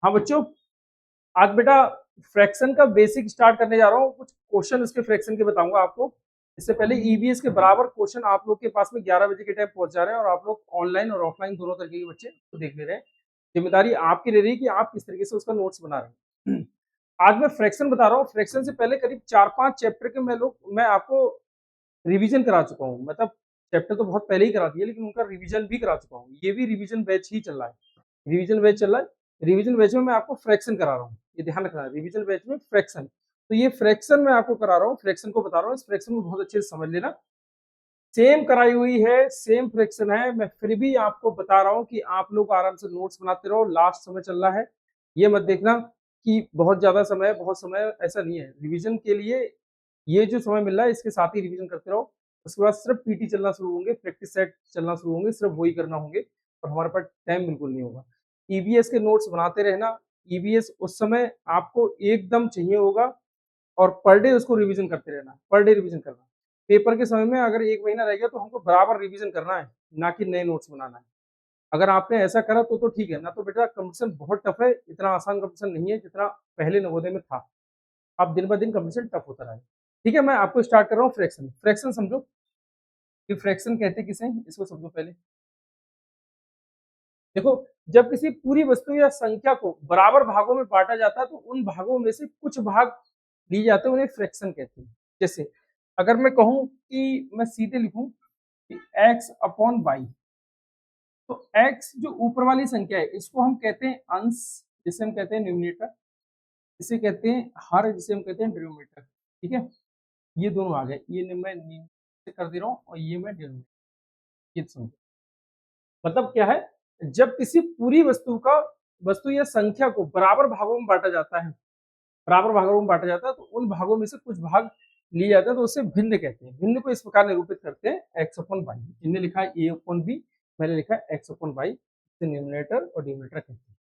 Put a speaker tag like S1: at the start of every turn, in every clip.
S1: हाँ बच्चों, आज बेटा फ्रैक्शन का बेसिक स्टार्ट करने जा रहा हूँ। कुछ क्वेश्चन इसके फ्रैक्शन के बताऊंगा आपको। इससे पहले ईवीएस के बराबर क्वेश्चन आप लोग के पास में 11 बजे के टाइम पहुंच जा रहे हैं और आप लोग ऑनलाइन और ऑफलाइन दोनों तरीके के बच्चे तो देख ले रहे हैं। जिम्मेदारी आपकी रह रही है कि आप किस तरीके से उसका नोट्स बना रहे हैं। आज मैं फ्रैक्शन बता रहा हूँ। फ्रैक्शन से पहले करीब 4-5 चैप्टर के मैं आपको रिवीजन करा चुका हूँ। मतलब चैप्टर तो बहुत पहले ही करा दिया, लेकिन उनका रिवीजन भी करा चुका हूँ। ये भी रिवीजन बैच ही चल रहा है। रिवीजन बैच चल रहा है। रिवीजन बैच में मैं आपको फ्रैक्शन करा रहा हूँ, ये ध्यान रखना है। रिवीजन बैच में फ्रैक्शन, तो ये फ्रैक्शन मैं आपको करा रहा हूँ, फ्रैक्शन को बता रहा हूँ। इस फ्रैक्शन को बहुत अच्छे से समझ लेना। सेम कराई हुई है, सेम फ्रैक्शन है, मैं फिर भी आपको बता रहा हूँ कि आप लोग आराम से नोट्स बनाते रहो। लास्ट समय चल रहा है, ये मत देखना कि बहुत ज्यादा समय, बहुत समय, ऐसा नहीं है। रिवीजन के लिए ये जो समय मिल रहा है, इसके साथ ही रिवीजन करते रहो। उसके बाद सिर्फ पीटी चलना शुरू होंगे, प्रैक्टिस सेट चलना शुरू होंगे, सिर्फ वही करना होंगे और हमारे पास टाइम बिल्कुल नहीं होगा। ईवीएस के नोट्स बनाते रहना। ईवीएस उस समय आपको एकदम चाहिए होगा और पर डे उसको रिवीजन करते रहना, पर डे रिवीजन करना। पेपर के समय में अगर 1 महीना रह गया तो हमको बराबर रिवीजन करना है, ना कि नए नोट्स बनाना है। अगर आपने ऐसा करा तो ठीक है, ना तो बेटा कंपटीशन बहुत टफ है। इतना आसान कंपटीशन नहीं है जितना पहले नवोदय में था। अब दिन ब दिन कंपटीशन टफ होता रहा है। ठीक है, मैं आपको स्टार्ट कर रहा हूँ फ्रैक्शन। फ्रैक्शन समझो कि फ्रैक्शन कहते किसे हैं, इसको समझो पहले। देखो, जब किसी पूरी वस्तु या संख्या को बराबर भागों में बांटा जाता है तो उन भागों में से कुछ भाग लिए जाते हैं, उन्हें फ्रैक्शन कहते हैं। जैसे अगर मैं कहूं कि मैं सीधे लिखूं कि x अपॉन वाई, तो x जो ऊपर वाली संख्या है इसको हम कहते हैं अंश, जिसे हम कहते हैं न्यूमिनेटर, इसे कहते हैं हर, जिसे हम कहते हैं डिनोमिनेटर। ठीक है, ये दोनों आ गए। ये मैं न्यूमिनेटर कर दे रहा हूँ और ये मैं डिनोमिनेटर। ये समझो मतलब क्या है। जब किसी पूरी वस्तु या संख्या को बराबर भागों में बांटा जाता है, बराबर भागों में बांटा जाता है तो उन भागों में से कुछ भाग लिए जाते हैं, तो उसे भिन्न कहते हैं। भिन्न को इस प्रकार निरूपित करते हैं एक्स अपन वाई। जिनने लिखा है ए अपन बी, मैंने लिखा है एक्स अपन वाई। इसे न्यूमिनेटर और डिनोमिनेटर कहते हैं।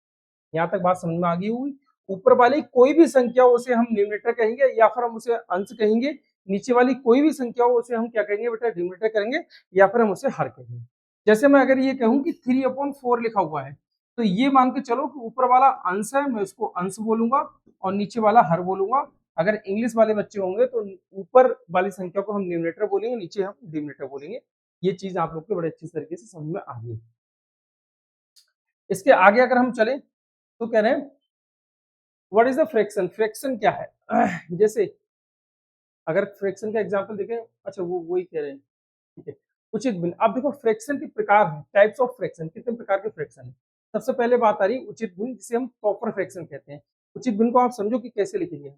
S1: यहाँ तक बात समझ में आ गई हुई। ऊपर वाली कोई भी संख्या हो उसे हम न्यूमिनेटर कहेंगे या फिर हम उसे अंश कहेंगे। नीचे वाली कोई भी संख्या हो उसे हम क्या कहेंगे बेटा, डिनोमिनेटर करेंगे या फिर हम उसे हर कहेंगे। जैसे मैं अगर ये कहूं कि 3/4 लिखा हुआ है, तो ये मान के चलो कि ऊपर वाला अंश है, मैं उसको अंश बोलूंगा और नीचे वाला हर बोलूंगा। अगर इंग्लिश वाले बच्चे होंगे तो ऊपर वाली संख्या को हम न्यूमिनेटर बोलेंगे, नीचे हम डिनोमिनेटर बोलेंगे। ये चीज आप लोग के बड़े अच्छी तरीके से समझ में आ गई। इसके आगे अगर हम चले तो कह रहे हैं what is the fraction. Fraction क्या है? जैसे अगर फ्रैक्शन का एग्जांपल देखें, अच्छा वो वही कह रहे हैं। ठीक है, उचित भिन्न। अब देखो फ्रैक्शन के प्रकार हैं, टाइप्स ऑफ फ्रैक्शन, कितने प्रकार के फ्रैक्शन है। सबसे पहले बात आ रही है उचित भिन्न, जिसे हम प्रॉपर फ्रैक्शन कहते हैं। उचित भिन्न को आप समझो कि कैसे लिखेंगे।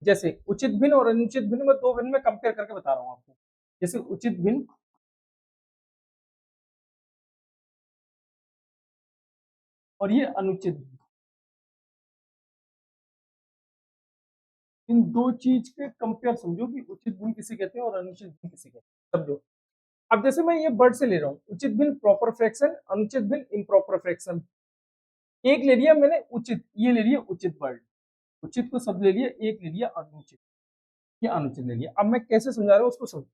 S1: जैसे उचित भिन्न और अनुचित भिन्न में दो भिन्न में कंपेयर करके बता रहा हूँ आपको। जैसे उचित भिन्न और ये अनुचित भिन्न, इन दो चीज के कंपेयर समझो कि उचित भिन्न किसे कहते हैं और अनुचित भिन्न किसे कहते हैं, समझो। अब जैसे मैं ये वर्ड से ले रहा हूँ, उचित भिन्न प्रॉपर फ्रैक्शन, अनुचित भिन्न इम्प्रॉपर फ्रैक्शन। एक ले लिया मैंने उचित, ये ले लिया उचित वर्ड, उचित को शब्द ले लिया, एक ले लिया अनुचित, ये अनुचित ले लिया। अब मैं कैसे समझा रहा हूँ उसको समझो।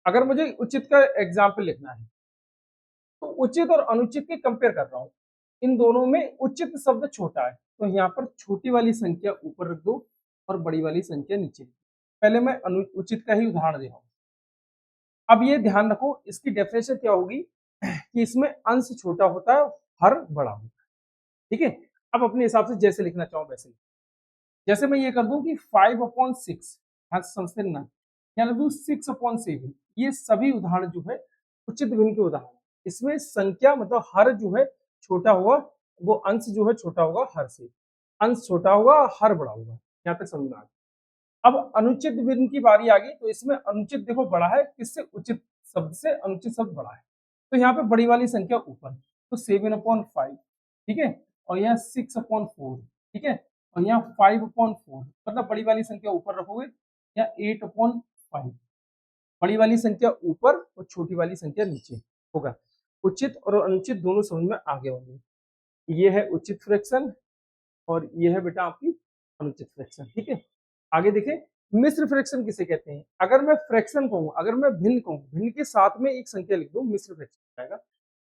S1: अगर मुझे उचित का एग्जाम्पल लिखना है तो उचित और अनुचित के कंपेयर कर रहा हूँ। इन दोनों में उचित शब्द छोटा है, तो यहाँ पर छोटी वाली संख्या ऊपर रख दो और बड़ी वाली संख्या नीचे। पहले मैं उचित का ही उदाहरण दे रहा हूँ। अब ये ध्यान रखो, इसकी डेफिनेशन क्या होगी कि इसमें अंश छोटा होता है, हर बड़ा होता है। ठीक है, अब अपने हिसाब से जैसे लिखना चाहो वैसे। जैसे मैं ये कर दूं कि 5/6, समझते ना, या लिख दूं 6/7। ये सभी उदाहरण जो है उचित भिन्न के उदाहरण। इसमें संख्या मतलब हर जो है छोटा होगा, वो अंश जो है छोटा होगा हर से, अंश छोटा होगा हर बड़ा होगा। यहाँ तक समझ में आ गया। अब अनुचित भिन्न की बारी आ गई, तो इसमें अनुचित देखो बड़ा है किससे, उचित शब्द से, अनुचित शब्द बड़ा है। तो यहाँ पे बड़ी वाली संख्या ऊपर, तो 7/5, ठीक है, और यहाँ 6/4, ठीक है, और यहाँ 5/4, मतलब बड़ी वाली संख्या ऊपर रखोगे, यहाँ 8/5, बड़ी वाली संख्या ऊपर और छोटी वाली संख्या नीचे होगा। उचित और अनुचित दोनों समझ में आगे होंगे। ये है उचित फ्रैक्शन और ये है बेटा आपकी अनुचित फ्रैक्शन। ठीक है, आगे देखें मिश्र फ्रैक्शन किसे कहते हैं। अगर मैं फ्रैक्शन कहूं, अगर मैं भिन्न कहूं, भिन्न के साथ में एक संख्या लिख दूं, मिश्र फ्रैक्शन आएगा।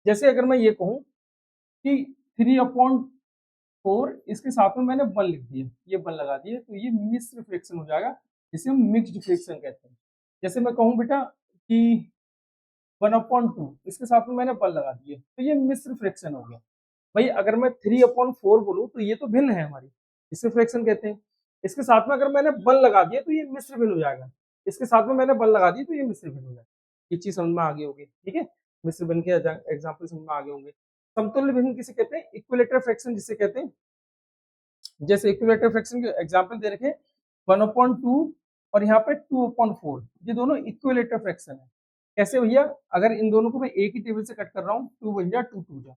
S1: जैसे अगर मैं ये कहूं कि 3/4 इसके साथ में मैंने 1 लिख दिया, ये 1 लगा दिए, तो ये मिश्र फ्रैक्शन हो जाएगा, जिसे हम मिक्स्ड फ्रैक्शन कहते हैं। जैसे मैं कहूँ बेटा कि 1/2 इसके साथ में मैंने 1 लगा दिए, तो ये मिश्र फ्रैक्शन हो गया। भाई अगर मैं 3/4 बोलूँ तो ये तो भिन्न है हमारी, इसे फ्रैक्शन कहते हैं। इसके साथ में अगर मैंने 1 लगा दिया तो ये मिश्र भिन्न हो जाएगा। इसके साथ में मैंने 1 लगा दी तो ये मिश्र भिन्न हो जाएगा। ये चीज समझ में आ गई होगी, ठीक है। मिश्र भिन्न के एग्जाम्पल समझ में आ गए होंगे। समतुल्य भिन्न किसे कहते हैं? इक्विलेटरल फ्रैक्शन जिसे कहते हैं। जैसे इक्विलेटरल फ्रैक्शन के एग्जाम्पल दे रखे 1/2 और यहाँ पे 2/4, ये दोनों इक्विलेटरल फ्रैक्शन है। कैसे भैया? अगर इन दोनों को मैं एक ही टेबल से कट कर रहा हूँ, 2 बन जा 2 2 जा,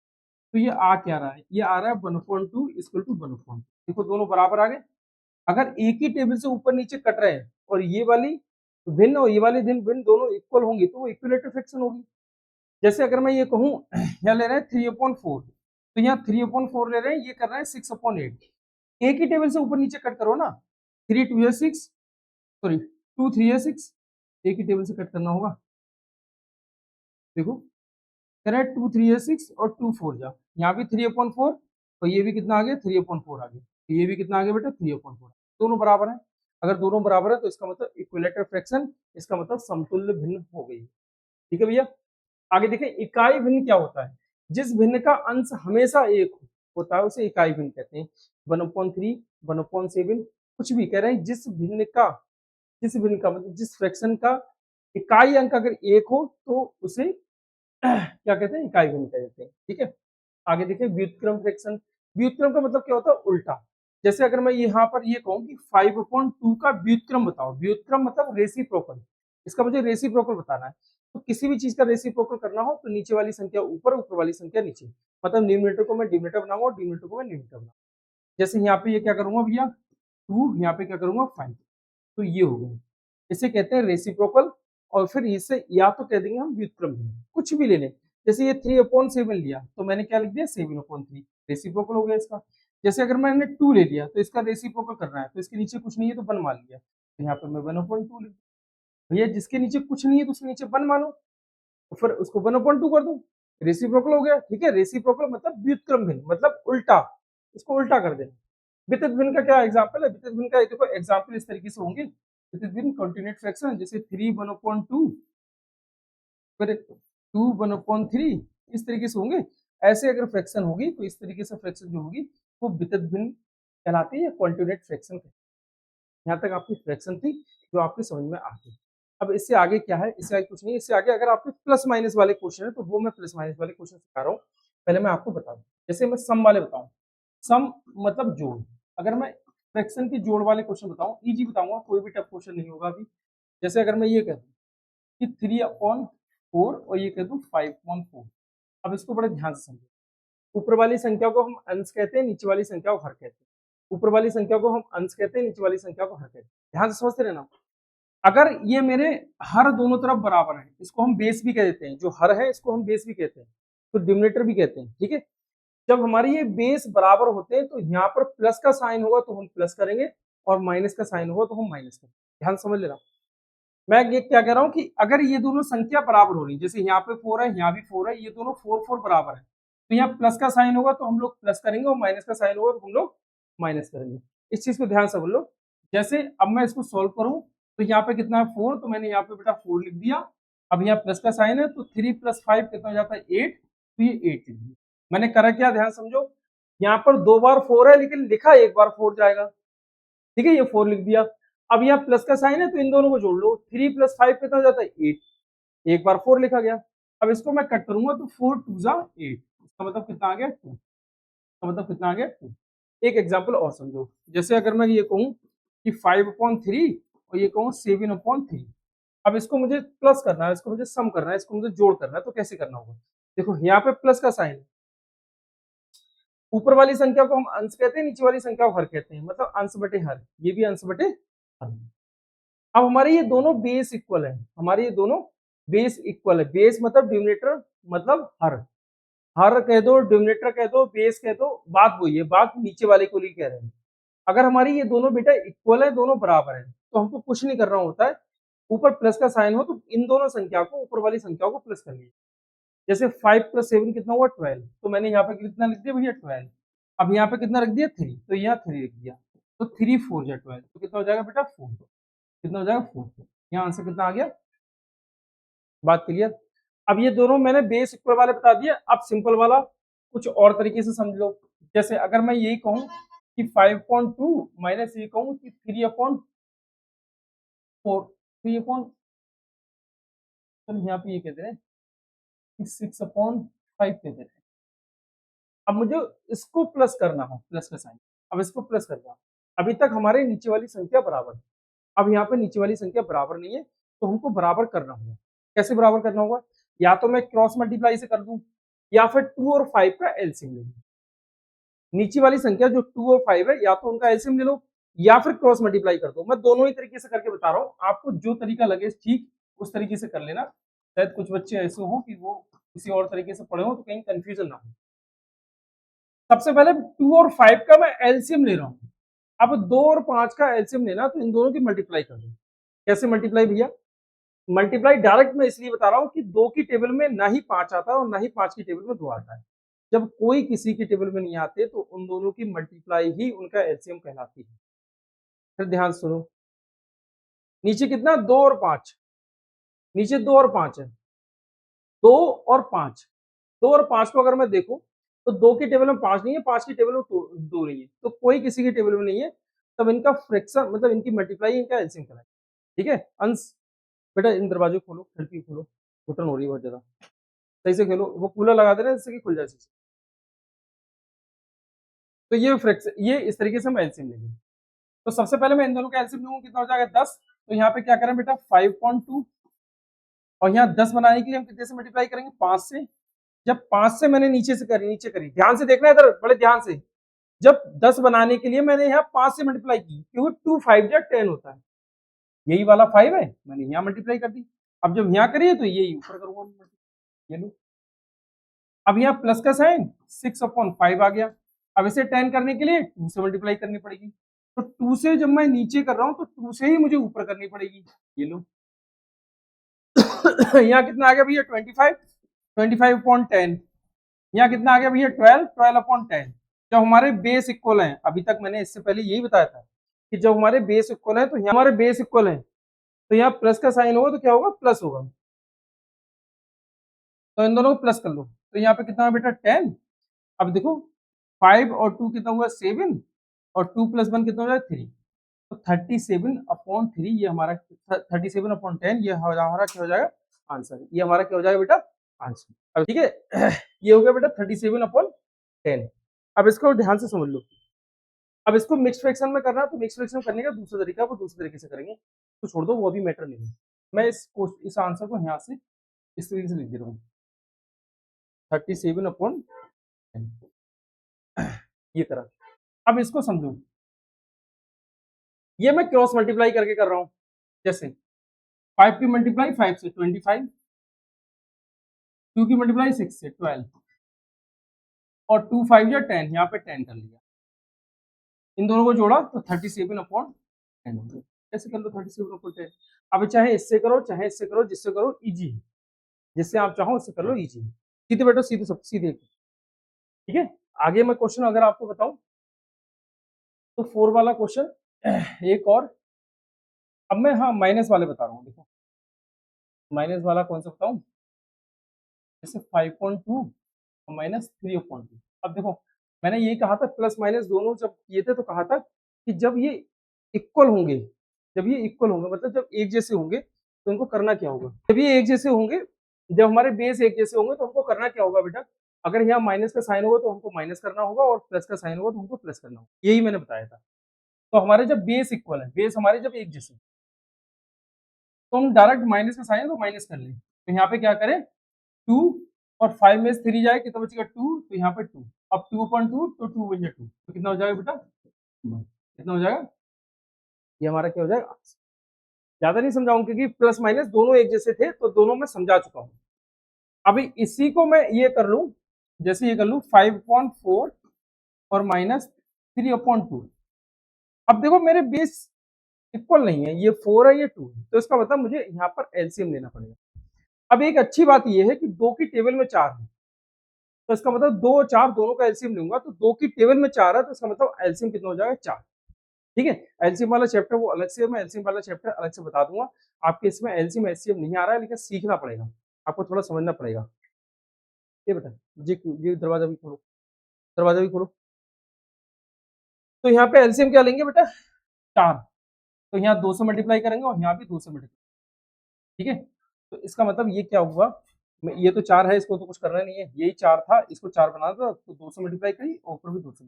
S1: तो ये आ क्या रहा है? ये आ रहा है 1/2 इक्वल टू 1/2। देखो दोनों बराबर आ गए। अगर एक ही टेबल से ऊपर नीचे कट रहे हैं और ये वाली भिन्न और ये वाली भिन्न दोनों इक्वल होंगी तो वो इक्विलेटरल फ्रैक्शन होगी। जैसे अगर मैं ये कहूँ यहाँ ले रहे हैं 3/4, तो यहाँ 3/4 ले रहे हैं, ये कर रहे हैं 6/8। एक ही टेबल से ऊपर नीचे कट करो ना, 3 2 6, सॉरी 2 3 6, एक ही टेबल से कट करना होगा। देखो कह रहा है 2 3 6 और 2 4 जा, यहाँ भी 3/4 और ये भी कितना आ गया? 3/4 आ गया, तो ये भी कितना आ गया बेटा? 3/4। दोनों बराबर है। अगर दोनों बराबर है तो इसका मतलब इक्विलेटरल फ्रैक्शन, इसका मतलब समतुल्य भिन्न हो गई। ठीक है भैया। आगे देखें इकाई भिन्न क्या होता है? जिस भिन्न का अंश हमेशा एक होता है उसे इकाई भिन्न कहते हैं। 1/3 1/7 कुछ भी कह रहे हैं, जिस भिन्न का मतलब जिस फ्रैक्शन का इकाई अंक अगर एक हो तो उसे क्या कहते हैं? इकाई भिन्न कहते हैं। ठीक है। आगे देखिए व्युत्क्रम फ्रैक्शन। व्युत्क्रम का मतलब क्या होता है? उल्टा। जैसे अगर मैं यहाँ पर ये कहूँ कि 5/2 का व्युत्क्रम बताओ, व्युत्क्रम मतलब रेसिप्रोकल, इसका मुझे रेसिप्रोकल बताना है। तो किसी भी चीज का रेसिप्रोकल करना हो तो नीचे वाली संख्या ऊपर, ऊपर वाली संख्या नीचे, मतलब न्यूमरेटर को मैं डिनोमिनेटर बनाऊंगा और डिनोमिनेटर को मैं न्यूमरेटर बनाऊंगा। जैसे यहाँ पे ये क्या करूंगा भैया 2, यहाँ पे क्या करूंगा 5, तो ये हो गया। इसे कहते हैं रेसिप्रोकल। और फिर इसे या तो कह देंगे हम व्युत्क्रम भिन्न, कुछ भी ले लें। जैसे ये 3/7 लिया तो मैंने क्या लिख दिया? 7/3, रेसिप्रोकल हो गया इसका। जैसे अगर मैंने 2 ले लिया तो इसका रेसिप्रोकल करना है, तो इसके नीचे कुछ नहीं है तो 1 मान लिया, तो यहाँ पर मैं 1/2 लिख। भैया जिसके नीचे कुछ नहीं है तो उसके नीचे 1 मानो, तो फिर उसको 1/2 कर दो, रेसिप्रोकल हो गया। ठीक है। रेसिप्रोकल मतलब व्युत्क्रम भिन्न, मतलब उल्टा, इसको उल्टा कर देना। वितरित भिन्न का क्या एग्जांपल है? वितरित भिन्न का देखो एग्जांपल इस तरीके से होंगे। वितरित भिन्न कंटीन्यूअस फ्रैक्शन, जैसे 3 1/2 फिर 2 1/3, इस तरीके से होंगे। ऐसे अगर फ्रैक्शन होगी तो इस तरीके से फ्रैक्शन जो होगी वो वितरित भिन्न कहलाती है या कंटीन्यूअस फ्रैक्शन। यहाँ तक आपकी फ्रैक्शन थी जो आपके समझ में आ गई। अब इससे आगे क्या है? इससे आगे कुछ नहीं। इससे आगे अगर आपके प्लस माइनस वाले क्वेश्चन है तो वो मैं प्लस माइनस वाले क्वेश्चन सिखा रहा हूँ। पहले मैं आपको बता दूं, जैसे मैं सम वाले बताऊं। सम मतलब जोड़। अगर मैं फ्रैक्शन के जोड़ वाले क्वेश्चन बताऊं, इजी बताऊंगा, कोई भी टफ क्वेश्चन नहीं होगा अभी। जैसे अगर मैं ये कह दूं कि 3/4 और ये कह दूं 5/4, अब इसको बड़े ध्यान से समझो। ऊपर वाली संख्या को हम अंश कहते हैं, नीचे वाली संख्या को हर कहते हैं। ऊपर वाली संख्या को हम अंश कहते हैं, नीचे वाली संख्या को हर कहते हैं। ध्यान से समझते रहना। अगर ये मेरे हर दोनों तरफ बराबर है, इसको हम बेस भी कह देते हैं, जो हर है इसको हम बेस भी कहते हैं, तो डिनोमिनेटर भी कहते हैं। ठीक है। जब हमारे ये बेस बराबर होते हैं तो यहाँ पर प्लस का साइन होगा तो हम प्लस करेंगे और माइनस का साइन होगा तो हम माइनस करेंगे। ध्यान समझ लेना। मैं ये क्या कह रहा हूँ कि अगर ये दोनों संख्या बराबर हो रही, जैसे यहाँ पे 4 है, यहाँ भी 4 है, ये दोनों 4 4 बराबर है, तो यहाँ प्लस का साइन होगा तो हम लोग प्लस करेंगे और माइनस का साइन होगा तो हम लोग माइनस करेंगे। इस चीज को ध्यान से बोलो। जैसे अब मैं इसको सोल्व करूं तो यहाँ पे कितना है 4, तो मैंने यहाँ पे बेटा 4 लिख दिया। अब यहाँ प्लस का साइन है तो 3 + 5 कितना हो जाता है 8, तो ये 8 लिख दिया। मैंने करा क्या? ध्यान समझो। यहाँ पर 2 बार 4 है लेकिन लिखा 1 बार 4 जाएगा। ठीक है, ये 4 लिख दिया। अब यहाँ प्लस का साइन है तो इन दोनों को जोड़ लो, 3 + 5 कितना हो जाता है 8, एक बार 4 लिखा गया। अब इसको मैं कट करूंगा तो 4 2 जा 8, इसका मतलब कितना आ गया 2, इसका मतलब कितना आ गया 2। एक एग्जांपल और समझो। जैसे अगर मैं ये कहूँ कि 5/3 और ये कहूँ 7/3, अब इसको मुझे प्लस करना है, इसको मुझे सम करना है, इसको मुझे जोड़ करना है, तो कैसे करना होगा? देखो यहाँ पे प्लस का साइन है, ऊपर वाली संख्या को हम अंश कहते हैं, नीचे वाली संख्या को हर कहते हैं, मतलब अंश बटे हर, ये भी अंश बटे हर। अब हमारे ये दोनों बेस इक्वल है, हमारे ये दोनों बेस इक्वल है। बेस मतलब डिनोमिनेटर मतलब हर, हर कह दो, डिनोमिनेटर कह दो, बेस कह दो, बात वही है, बात नीचे वाले को ही कह रहे हैं। अगर हमारी ये दोनों बेटा इक्वल है, दोनों बराबर है, तो हमको कुछ नहीं करना होता है। ऊपर प्लस का साइन हो तो इन दोनों संख्या को, ऊपर वाली संख्या को प्लस कर लीजिए। जैसे 5 + 7 कितना हुआ 12, तो मैंने यहाँ पे कितना लिख दिया भैया 12। अब यहाँ पे कितना रख दिया 3, तो यहाँ 3 लिख दिया, तो 3 4 जा 12, तो कितना हो जाएगा बेटा 4, कितना हो जाएगा 4। यहाँ आंसर कितना आ गया, बात क्लियर। अब ये दोनों मैंने बेस इक्वल वाले बता दिए, अब सिंपल वाला कुछ और तरीके से समझ लो। जैसे अगर मैं यही कहूँ कि 5.2 माइनस ये कहूँ कि 3/4, 3/, चलो यहाँ पे ये कहते हैं कि 6/5 कहते हैं। अब मुझे इसको प्लस करना हो, प्लस का साइन, अब इसको प्लस करना हो। अभी तक हमारे नीचे वाली संख्या बराबर है, अब यहाँ पे नीचे वाली संख्या बराबर नहीं है, तो हमको बराबर करना होगा। कैसे बराबर करना होगा, या तो मैं क्रॉस मल्टीप्लाई से कर दूं, या फिर 2 और 5 का एलसीएम ले लूं। नीचे वाली संख्या जो 2 और 5 है, या तो उनका एलसीएम ले लो या फिर क्रॉस मल्टीप्लाई कर दो। मैं दोनों ही तरीके से करके बता रहा हूँ, आपको जो तरीका लगे ठीक उस तरीके से कर लेना। शायद कुछ बच्चे ऐसे हो कि वो किसी और तरीके से पढ़े हो, तो कहीं कंफ्यूजन ना हो। सबसे पहले 2 और 5 का मैं एलसीएम ले रहा हूँ। अब 2 और 5 का एलसीएम लेना, तो इन दोनों की मल्टीप्लाई कर दो। कैसे मल्टीप्लाई भैया, मल्टीप्लाई डायरेक्ट मैं इसलिए बता रहा हूँ कि 2 की टेबल में ना ही 5 आता है और ना ही 5 की टेबल में 2 आता है। जब कोई किसी की टेबल में नहीं आते, तो उन दोनों की मल्टीप्लाई ही उनका एलसीएम कहलाती है। फिर ध्यान सुनो, नीचे कितना 2 और 5, नीचे 2 और 5 है, 2 और 5, 2 और 5 को अगर मैं देखूं, तो 2 की टेबल में 5 नहीं है, 5 की टेबल में 2 नहीं है, तो कोई किसी की टेबल में नहीं है, तब इनका फ्रैक्शन मतलब इनकी मल्टीप्लाई इनका एलसीएम कहलाएगा। ठीक है अंश, बेटा इन दरवाजे खोलो, खिड़की खोलो, घुटन हो रही है बहुत ज्यादा, सही से खेलो, वो कूलर लगा देना जिससे कि खुल जाए। तो ये फ्रैक्शन, ये इस तरीके से हम एलसीएम लेंगे। तो सबसे पहले मैं इन दोनों का एलसीएम लूंगा, कितना हो जाएगा 10। तो यहाँ पे क्या करें बेटा 5.2, और यहाँ 10 बनाने के लिए हम कितने से मल्टीप्लाई करेंगे 5 से। जब 5 से मैंने नीचे से करी, नीचे करी, ध्यान से देखना इधर बड़े ध्यान से। जब 10 बनाने के लिए मैंने यहाँ 5 से मल्टीप्लाई की, क्योंकि 2 5 जा 10 होता है, यही वाला 5 है, मैंने यहाँ मल्टीप्लाई कर दी। अब जब यहाँ करिए तो यही ऊपर करूंगा, ये लो। अब यहाँ प्लस का साइन 6/5 आ गया। अब इसे 10 करने के लिए 2 से मल्टीप्लाई करनी पड़ेगी, तो 2 से जब मैं नीचे कर रहा हूँ, तो 2 से ही मुझे ऊपर करनी पड़ेगी, ये लो। यहाँ कितना आ गया भैया 25, 25/10। यहाँ कितना आ गया भैया 12, 12/10। जब हमारे बेस इक्वल हैं, अभी तक मैंने इससे पहले यही बताया था कि जब हमारे बेस इक्वल है, तो यहाँ हमारे बेस इक्वल है, तो यहाँ प्लस का साइन होगा, तो क्या होगा प्लस होगा, तो इन दोनों को प्लस कर लो। तो यहाँ पे कितना बेटा 10। अब देखो 5 और 2 कितना हुआ 7, और 2 + 1 कितना हो जाएगा 3, तो 37/3 ये हमारा 37/10 ये हमारा क्या हो जाएगा आंसर, ये हमारा क्या हो जाएगा बेटा आंसर। अब ठीक है ये हो गया बेटा 37/10। अब इसको ध्यान से समझ लो। अब इसको मिक्स फ्रैक्शन में करना है, तो मिक्स फ्रैक्शन करने का दूसरा तरीका, वो दूसरे तरीके से करेंगे, तो छोड़ दो, वो अभी मैटर नहीं है। मैं इस आंसर को यहाँ से इस तरीके से लिख दे रहा हूँ 37/10, ये तरह। अब इसको समझो, ये मैं क्रॉस मल्टीप्लाई करके कर रहा हूँ। जैसे 5 की मल्टीप्लाई 5 से 25, 2 की मल्टीप्लाई 6 से 12, और 2 5 या 10, यहाँ पे 10 कर लिया, इन दोनों को जोड़ा तो 37/10 हो गया। ऐसे कर लो 37/10। अब चाहे इससे करो चाहे इससे करो, जिससे करो इजी, जिससे आप चाहो उससे कर लो इजी, सीधे बैठो सीधे सब सीधे। ठीक है, आगे मैं क्वेश्चन अगर आपको बताऊं, तो 4 वाला क्वेश्चन एक और। अब मैं हाँ माइनस वाले बता रहा हूँ, देखो माइनस वाला कौन सा बताऊं, जैसे 5.2 और -3/2। अब देखो मैंने यही कहा था, प्लस माइनस दोनों जब किए थे, तो कहा था कि जब ये इक्वल होंगे, जब ये इक्वल होंगे मतलब जब एक जैसे होंगे, तो उनको करना क्या होगा, जब ये एक जैसे होंगे, जब हमारे बेस एक जैसे होंगे, तो हमको करना क्या होगा बेटा, अगर यहाँ माइनस का साइन होगा तो हमको माइनस करना होगा, और प्लस का साइन होगा तो हमको प्लस करना होगा, यही मैंने बताया था। तो हमारे जब बेस इक्वल है, बेस हमारे जब एक जैसे, तो हम डायरेक्ट माइनस का साइन है तो माइनस कर लें। तो यहाँ पे क्या करें 2 और 5 में से 3 जाए, कितना बचेगा 2, तो यहाँ पे 2। अब 2/2 तो 2 बन जाए 2, तो कितना हो जाएगा बेटा, कितना हो जाएगा, ये हमारा क्या हो जाएगा। ज्यादा नहीं समझाऊं, क्योंकि प्लस माइनस दोनों एक जैसे थे, तो दोनों में समझा चुका हूं। अभी इसी को मैं ये कर लूं, जैसे ये कर लूं 5/4 और -3/2। अब देखो मेरे बेस इक्वल नहीं है, ये 4 है ये 2 है, तो इसका मतलब मुझे यहाँ पर एलसीएम लेना पड़ेगा। अब एक अच्छी बात ये है कि 2 की टेबल में 4 है, तो इसका मतलब 2 और 4 दोनों का एलसीएम लूँगा, तो 2 की टेबल में 4 है, तो इसका मतलब एलसीएम कितना हो जाएगा 4। ठीक है? एलसीएम वाला चैप्टर वो अलग से, मैं एलसीएम वाला चैप्टर अलग से बता दूँगा। आपके इसमें एलसीएम एचसीएफ नहीं आ रहा है, लेकिन सीखना पड़ेगा, आपको थोड़ा समझना पड़ेगा। ये बेटा, जी दरवाज़ा भी खोलो, दरवाज़ा भी खोलो। तो यहाँ पे एलसीएम क्या लेंगे बेटा? 4। तो यहाँ 2 से मल्टीप्लाई करेंगे और यहाँ भी 2 से मल्टीप्लाई। ठीक है? तो इसका मतलब ये क्या हुआ, ये तो 4 है, इसको तो कुछ करना नहीं है, यही 4 था, इसको 4 बनाना था, तो 2 से मल्टीप्लाई करी और ऊपर भी 2 से।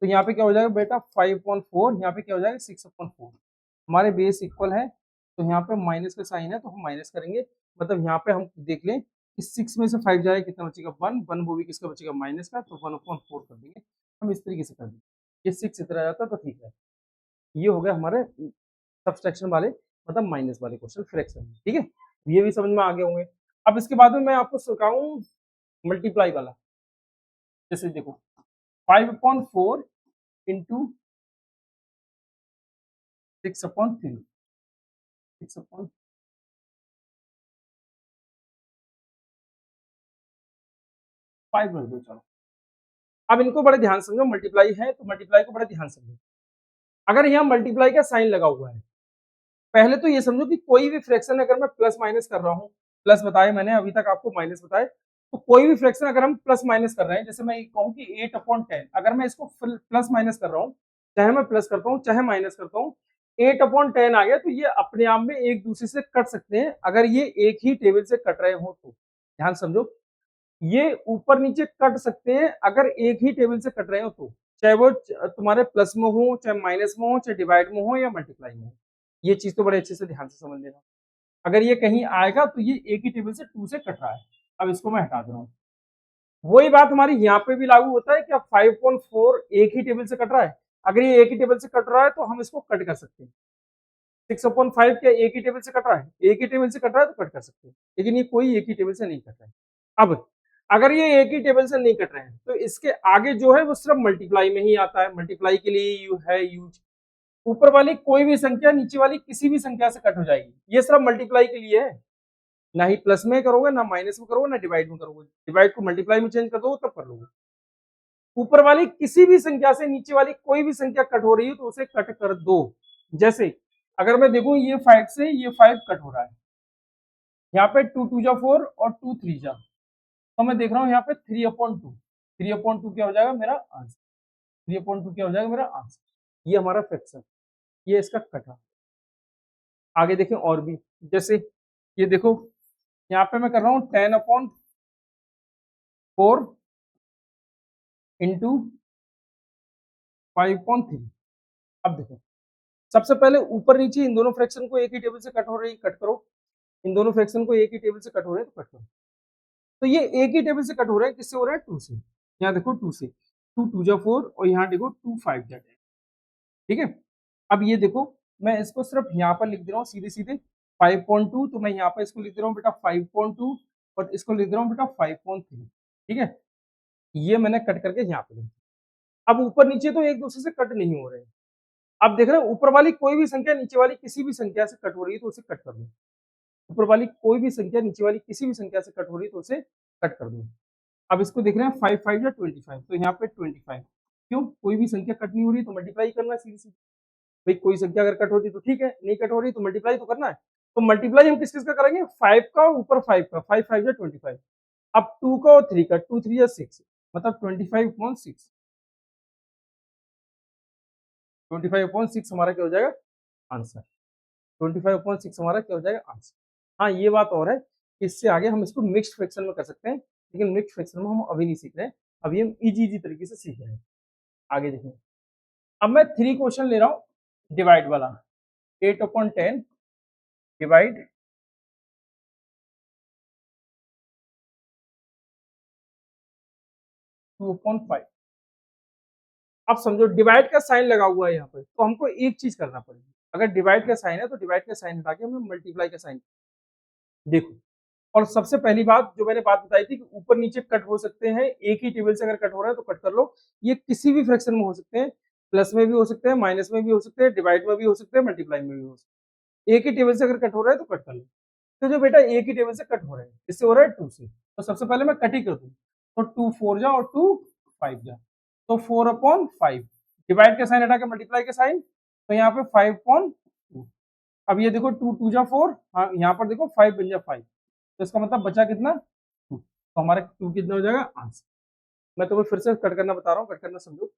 S1: तो यहाँ पे क्या हो जाएगा बेटा 5/4, यहाँ पे क्या हो जाएगा 6/4। हमारे बेस इक्वल है, तो यहाँ पे माइनस का साइन है, तो हम माइनस करेंगे। मतलब यहाँ पे हम देख लें कि 6 में से 5 जाएगा, कितना बचेगा 1, 1 वो भी किसका बचेगा माइनस का, तो 1/4 कर देंगे। हम इस तरीके से कर देंगे, ये 6 इतना जाता तो ठीक है। ये हो गया हमारे सब्सट्रैक्शन वाले, मतलब माइनस वाले क्वेश्चन फ्रैक्शन। ठीक है, ये भी समझ में आ गए होंगे। अब इसके बाद में मैं आपको सिखाऊं मल्टीप्लाई वाला। जैसे देखो 5/4 इंटू 6/3, 6/5 रख दो चलो। अब इनको बड़े ध्यान से समझो, मल्टीप्लाई है तो मल्टीप्लाई को बड़े ध्यान से समझो। अगर यहाँ मल्टीप्लाई का साइन लगा हुआ है, पहले तो ये समझो कि कोई भी फ्रैक्शन अगर मैं प्लस माइनस कर रहा हूँ, प्लस बताए मैंने अभी तक आपको, माइनस बताए, तो कोई भी फ्रैक्शन अगर हम प्लस माइनस कर रहे हैं, जैसे मैं कहूँ कि 8/10, अगर मैं इसको प्लस माइनस कर रहा हूँ, चाहे मैं प्लस करता हूँ चाहे माइनस करता हूँ, 8/10 आ गया, तो ये अपने आप में एक दूसरे से कट सकते हैं, अगर ये एक ही टेबल से कट रहे हो तो। ध्यान समझो, ये ऊपर नीचे कट सकते हैं अगर एक ही टेबल से कट रहे हो तो, चाहे वो तुम्हारे प्लस में हो, चाहे माइनस में हो, चाहे डिवाइड में हो या मल्टीप्लाई में हो। ये चीज तो बड़े अच्छे से ध्यान से समझ लेना। अगर ये कहीं आएगा तो ये एक ही टेबल से 2 से कट रहा है। अब इसको मैं हटा दे रहा हूँ। वही बात हमारी यहाँ पे भी लागू होता है कि अब 5/4 एक ही टेबल से कट रहा है, अगर ये एक ही टेबल से कट रहा है तो हम इसको कट कर सकते हैं। 6/5 क्या एक ही टेबल से कट रहा है? एक ही टेबल से कट रहा है तो कट कर सकते हैं, लेकिन ये कोई एक ही टेबल से नहीं कट रहा है। अब अगर ये एक ही टेबल से नहीं कट रहे हैं, तो इसके आगे जो है वो सिर्फ मल्टीप्लाई में ही आता है, मल्टीप्लाई के लिए यू है यूज। ऊपर वाली कोई भी संख्या नीचे वाली किसी भी संख्या से कट हो जाएगी, ये सिर्फ मल्टीप्लाई के लिए है। ना ही प्लस में करोगे, ना माइनस में करोगे, ना डिवाइड में करोगे। डिवाइड को मल्टीप्लाई में चेंज कर दो तब कर लोगे। ऊपर वाली किसी भी संख्या से नीचे वाली कोई भी संख्या कट हो रही है तो उसे कट कर दो। जैसे अगर मैं देखूं ये 5 से ये 5 कट हो रहा है, यहाँ पे 2 2 जा 4 और 2 3 जा, तो मैं देख रहा हूँ यहाँ पे 3/2, 3/2 क्या हो जाएगा मेरा आंसर, 3/2 क्या हो जाएगा मेरा आंसर। ये हमारा फ्रैक्शन, ये इसका कटा। आगे देखें और भी, जैसे ये देखो यहाँ पे मैं कर रहा हूँ 10/4 इंटू 5/3। अब देखो सबसे पहले ऊपर नीचे इन दोनों फ्रैक्शन को एक ही टेबल से कट हो रही, कट करो। इन दोनों फ्रैक्शन को एक ही टेबल से कट हो रहे हैं तो कट करो। तो ये एक ही टेबल से कट हो रहे हैं, किससे हो रहा है 2 से। यहाँ देखो 2 से, 2 2 जा 4 और यहाँ देखो 2 5 जा 10। ठीक है, अब ये देखो मैं इसको सिर्फ यहाँ पर लिख दे रहा हूँ सीधे सीधे 5/2, तो मैं यहाँ पर इसको लिख दे रहा हूँ बेटा 5/2 और इसको लिख दे रहा हूँ बेटा 5/3। ठीक है, ये मैंने कट करके यहाँ पे लिख दिया। अब ऊपर नीचे तो एक दूसरे से कट नहीं हो रहे हैं। अब देख रहे हो ऊपर वाली कोई भी संख्या नीचे वाली किसी भी संख्या से कट हो रही है तो उसे कट कर दो। ऊपर वाली कोई भी संख्या नीचे वाली किसी भी संख्या से कट हो रही है तो उसे कट कर दो। अब इसको देख रहे हैं 5 5 या 25, तो यहाँ पे 25। क्यों? कोई भी संख्या कट नहीं हो रही तो मल्टीप्लाई करना है सीधी सीधी। भाई कोई संख्या अगर कट होती तो ठीक है, नहीं कट हो रही तो मल्टीप्लाई तो करना है। तो मल्टीप्लाई हम किस किस का करेंगे? 5 का ऊपर 5 का, 5 5 या 25। अब 2 का और 3 का, 2 3 या 6, मतलब 25/6। 25/6 हमारा क्या हो जाएगा? आंसर। 25/6 हमारा क्या हो जाएगा? आंसर। हाँ ये बात और है, इससे आगे हम इसको मिक्स्ड फ्रैक्शन में कर सकते हैं, लेकिन मिक्स्ड फ्रैक्शन में हम अभी नहीं सीख रहे हैं, अभी हम इजी तरीके से सीख रहे हैं। आगे देखें, अब मैं 3 क्वेश्चन ले रहा हूँ डिवाइड वाला। 8/10 डिवाइड 2/5। अब समझो डिवाइड का साइन लगा हुआ है यहाँ पर, तो हमको एक चीज करना पड़ेगी। अगर डिवाइड का साइन है तो डिवाइड का साइन हटा के हमें मल्टीप्लाई का साइन देखो। और सबसे पहली बात जो मैंने बात बताई थी कि ऊपर नीचे कट हो सकते हैं, एक ही टेबल से अगर कट हो रहा है तो कट कर लो। ये किसी भी फ्रैक्शन में हो सकते हैं, प्लस में भी हो सकते हैं, माइनस में भी हो सकते हैं, डिवाइड में भी हो सकते हैं, मल्टीप्लाई में भी हो सकते हैं। एक ही टेबल से अगर कट हो रहा है तो कट कर लो। तो जो बेटा एक ही टेबल से कट हो रहे हैं, इससे हो रहा है 2 से, तो सबसे पहले मैं कट ही कर दूं, तो 2 4 जा और 2 5 जा, तो 4/5 डिवाइड का साइन हटा के मल्टीप्लाई का साइन, तो यहाँ पे 5/2। अब ये देखो 2 2 जा 4, हाँ यहाँ पर देखो 5 बन जा 5, तो इसका मतलब बचा कितना 2, तो हमारा 2 कितना हो जाएगा आंसर। मैं तुम्हें फिर से कट करना बता रहा हूँ, कट करना समझो।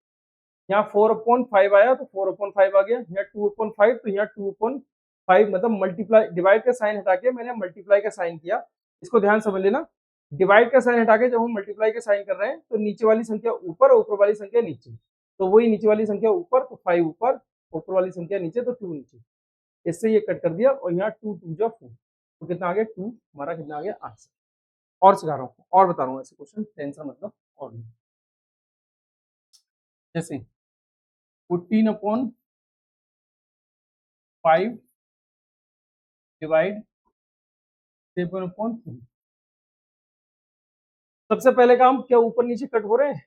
S1: यहाँ 4/5 आया तो 4/5 आ गया, यहाँ 2/5 तो यहाँ 2/5, मतलब मल्टीप्लाई डिवाइड का साइन हटा के मैंने मल्टीप्लाई का साइन किया। इसको ध्यान समझ लेना, डिवाइड का साइन हटा के जब हम मल्टीप्लाई का साइन कर रहे हैं तो नीचे वाली संख्या ऊपर और ऊपर वाली संख्या नीचे, तो वही नीचे वाली संख्या ऊपर तो 5 ऊपर, ऊपर वाली संख्या नीचे तो 2 नीचे, इससे ये कट कर दिया और यहाँ 2 2 जा 4, तो कितना आ गया 2, हमारा कितना आ गया आंसर। और सिखा रहा हूँ और बता रहा हूँ ऐसे क्वेश्चन, टेंशन मतलब और नहीं। जैसे 14/5 डिवाइड 7/3। सबसे पहले काम, क्या ऊपर नीचे कट हो रहे हैं?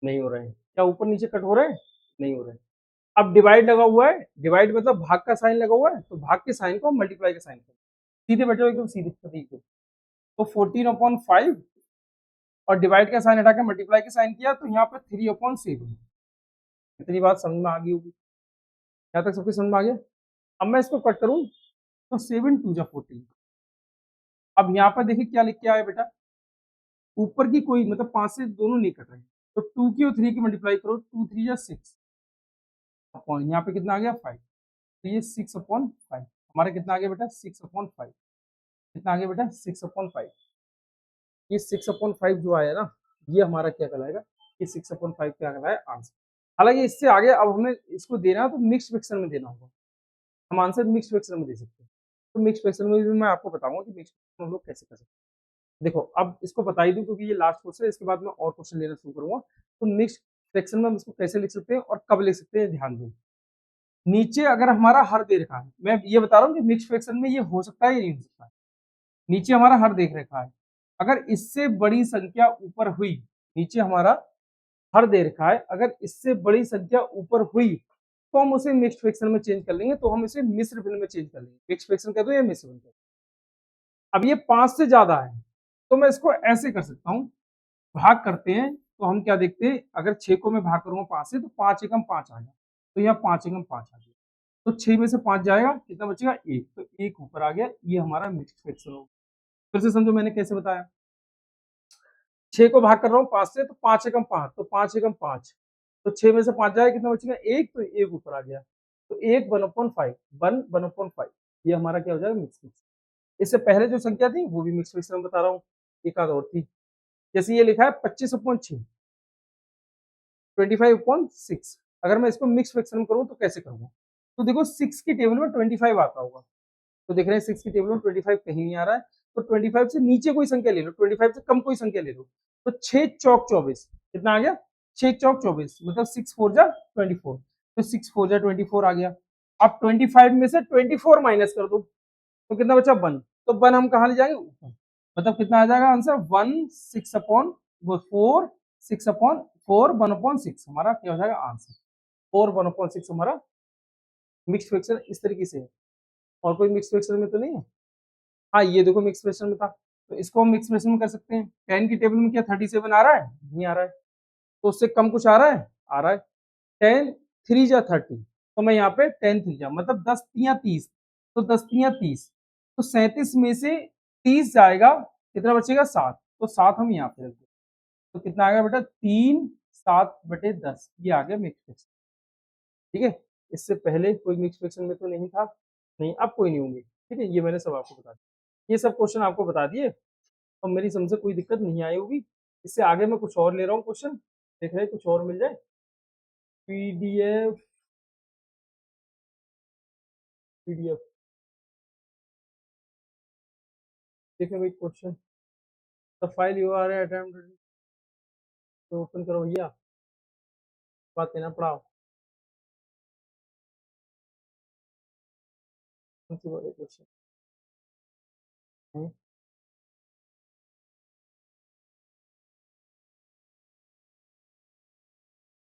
S1: नहीं हो रहे हैं। क्या ऊपर नीचे कट हो रहे हैं? नहीं हो रहे हैं। अब डिवाइड लगा हुआ है, डिवाइड मतलब भाग का साइन लगा हुआ है, तो भाग के साइन को मल्टीप्लाई का साइन करो, सीधे बैठो एकदम सीधे तरीके। तो 14/5 और डिवाइड का साइन हटा के मल्टीप्लाई का साइन किया, तो यहाँ पे 3/7। इतनी बात समझ में आ गई होगी, यहाँ तक सबकी समझ में आ गया। अब मैं इसको कट करूं तो 7 2 जा 14। अब यहाँ पर देखिए क्या लिख के आया बेटा, ऊपर की कोई मतलब 5 से दोनों नहीं कट रहे, तो 2 की और 3 की मल्टीप्लाई करो, 2 3 जा 6 अपॉन यहाँ पे कितना आ गया 5, तो ये 6/5 हमारा कितना आ गया बेटा 6/5, कितना आ गया बेटा 6/5। ये 6/5 जो आया ना, ये हमारा क्या कहलाएगा, ये 6/5 क्या कहलाएगा आंसर। हालांकि इससे आगे अब हमें इसको देना है तो मिक्स फ्रैक्शन में देना होगा, हम आंसर मिक्स फ्रैक्शन में दे सकते हैं। तो मिक्स फ्रैक्शन में भी मैं आपको बताऊंगा कि मिक्स फ्रैक्शन हम लोग कैसे कर सकते हैं। देखो अब इसको बता ही दूं क्योंकि ये लास्ट क्वेश्चन है, इसके बाद मैं और क्वेश्चन लेना शुरू करूंगा। तो मिक्स फ्रैक्शन में हम इसको कैसे लिख सकते हैं और कब लिख सकते हैं, ध्यान दो। नीचे अगर हमारा हर दे रखा है, मैं ये बता रहा हूँ कि मिक्स फ्रैक्शन में ये हो सकता है या नहीं हो सकता है। नीचे हमारा हर देख रखा है, अगर इससे बड़ी संख्या ऊपर हुई, नीचे हमारा हर दे रखा है, अगर इससे बड़ी संख्या ऊपर हुई तो हम उसे मिक्स फ्रैक्शन में चेंज कर लेंगे, तो हम इसे मिश्र भिन्न में चेंज कर लेंगे। मिक्स फ्रैक्शन कह दो या मिश्र भिन्न कह दो। अब ये 5 से ज्यादा है तो मैं इसको ऐसे कर सकता हूँ, भाग करते हैं तो हम क्या देखते हैं, अगर 6 को मैं भाग करूंगा 5 से तो 5 एकम 5 आ गया, तो यहाँ 5 एकम 5 आ गया, तो 6 में से 5 जाएगा, कितना बचेगा 1, तो 1 ऊपर आ गया, ये हमारा मिक्स फ्रैक्शन होगा। फिर से समझो मैंने कैसे बताया, 6 को भाग कर रहा हूँ 5 से, तो 5 एकम 5, तो 5 एकम 5, तो 6 में से 5 जाएगा, कितना बचेगा 1, तो 1 ऊपर आ गया, तो 1 1/5, 1/5, ये हमारा क्या हो जाएगा मिक्स फ्रैक्शन। इससे पहले जो संख्या थी वो भी मिक्स फ्रैक्शन में बता रहा हूँ, एक आध और थी, जैसे ये लिखा है 25/6, 25/6। अगर मैं इसको मिक्स फ्रैक्शन में करूँ तो कैसे करूँगा, तो देखो 6 की टेबल में 25 आता होगा, तो देख रहे हैं 6 की टेबल में 25 कहीं नहीं आ रहा है, तो 25 से नीचे कोई संख्या ले लो, 25 से कम कोई संख्या ले लो, तो 6 चौक 24, कितना आ गया 6 चौक 24, मतलब 6 4 जा 24, तो 6 4 जा 24 आ गया। अब 25 में से 24 माइनस कर दो, तो कितना बचा 1, तो 1 हम कहाँ ले जाएंगे ऊपर, मतलब कितना आ जाएगा आंसर 1 6/4 6/4 1/6, हमारा क्या हो जाएगा आंसर 4 1/6 हमारा मिक्स फ्रैक्शन इस तरीके से है। और कोई मिक्स फ्रैक्शन में तो नहीं है, हाँ ये देखो मिक्स फ्रैक्शन में था, तो इसको हम मिक्स फ्रैक्शन में कर सकते हैं। 10 की टेबल में क्या 37 आ रहा है, नहीं आ रहा है, तो उससे कम कुछ आ रहा है, आ रहा है 10 3 जा 30, तो मैं यहाँ पे 10 3 जा मतलब 10 3 30, तो 10 3 30, तो 37 में से 30 जाएगा, कितना बचेगा 7, तो 7 हम यहाँ पे रख दें, तो कितना आ गया बेटा 3/7/10, ये आ गया मिक्स फ्रैक्शन। ठीक है, इससे पहले कोई मिक्स फ्रैक्शन में तो नहीं था, नहीं अब कोई नहीं होंगे। ठीक है, ये मैंने सब आपको बता दिया, ये सब क्वेश्चन आपको बता दिए और मेरी समझ से कोई दिक्कत नहीं आई होगी। इससे आगे मैं कुछ और ले रहा हूँ क्वेश्चन, देख रहे हैं कुछ और मिल जाए, पीडीएफ पीडीएफ देखिए भाई question, the file you are attempt, तो ओपन करो भैया, बात लेना पड़ाओ क्वेश्चन है।